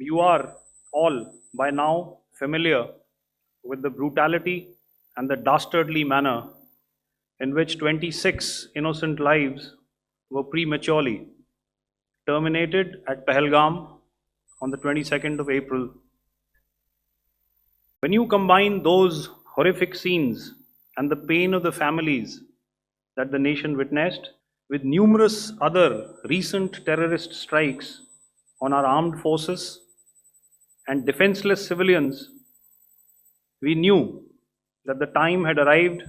You are all by now familiar with the brutality and the dastardly manner in which 26 innocent lives were prematurely terminated at Pahalgam on the 22nd of April. When you combine those horrific scenes and the pain of the families that the nation witnessed with numerous other recent terrorist strikes on our armed forces and defenseless civilians, we knew that the time had arrived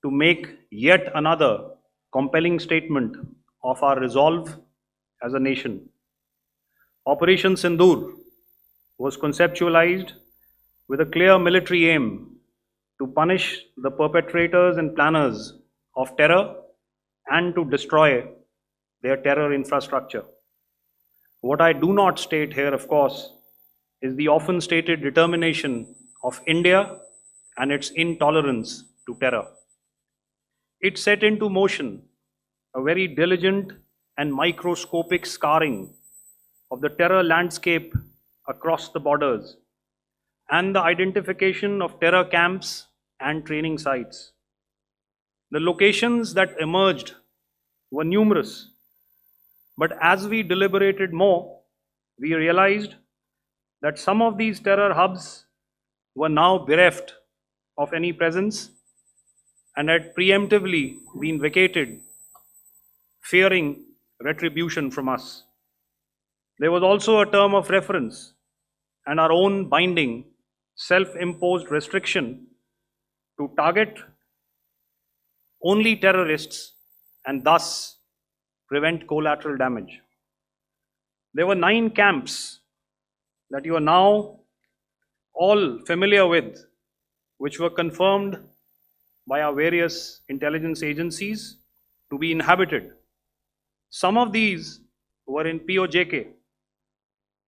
to make yet another compelling statement of our resolve as a nation. Operation Sindoor was conceptualized with a clear military aim to punish the perpetrators and planners of terror and to destroy their terror infrastructure. What I do not state here, of course, is the often stated determination of India and its intolerance to terror. It set into motion a very diligent and microscopic scarring of the terror landscape across the borders and the identification of terror camps and training sites. The locations that emerged were numerous, but as we deliberated more, we realized that some of these terror hubs were now bereft of any presence and had preemptively been vacated, fearing retribution from us. There was also a term of reference and our own binding, self-imposed restriction to target only terrorists and thus prevent collateral damage. There were 9 camps that you are now all familiar with, which were confirmed by our various intelligence agencies to be inhabited. Some of these were in POJK,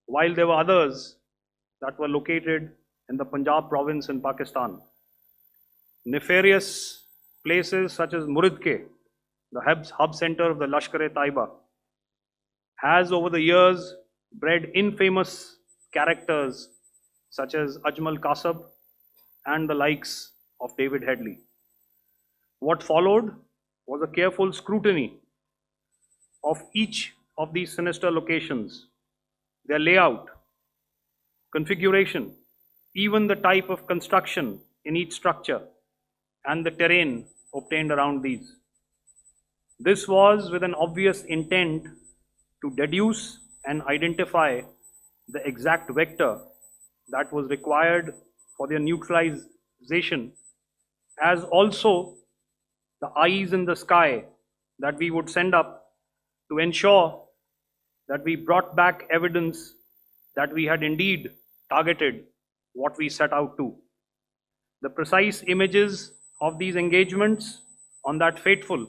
while there were others that were located in the Punjab province in Pakistan. Nefarious places such as Muridke, the hub center of the Lashkar-e-Taiba, has over the years bred infamous characters such as Ajmal Kasab and the likes of David Headley. What followed was a careful scrutiny of each of these sinister locations, their layout, configuration, even the type of construction in each structure, and the terrain obtained around these. This was with an obvious intent to deduce and identify the exact vector that was required for their neutralization, as also the eyes in the sky that we would send up to ensure that we brought back evidence that we had indeed targeted what we set out to. The precise images of these engagements on that fateful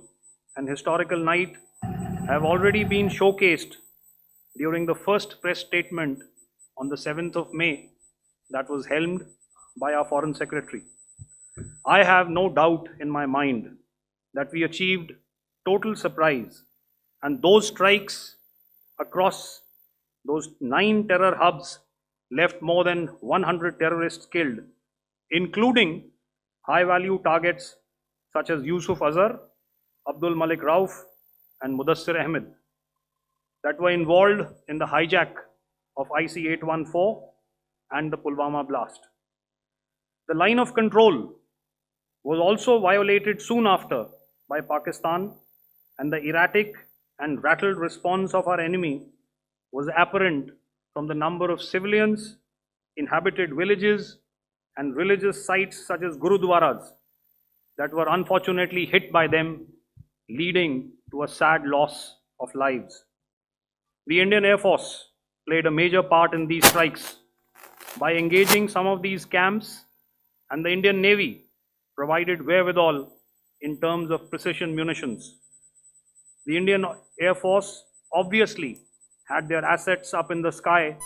and historical night have already been showcased during the first press statement on the 7th of May that was helmed by our Foreign Secretary. I have no doubt in my mind that we achieved total surprise, and those strikes across those 9 terror hubs left more than 100 terrorists killed, including high-value targets such as Yusuf Azhar, Abdul Malik Rauf, and Mudassir Ahmad that were involved in the hijack of IC-814 and the Pulwama blast. The line of control was also violated soon after by Pakistan, and the erratic and rattled response of our enemy was apparent from the number of civilians, inhabited villages, and religious sites such as Gurudwaras that were unfortunately hit by them, leading to a sad loss of lives. The Indian Air Force played a major part in these strikes by engaging some of these camps, and the Indian Navy provided wherewithal in terms of precision munitions. The Indian Air Force obviously had their assets up in the sky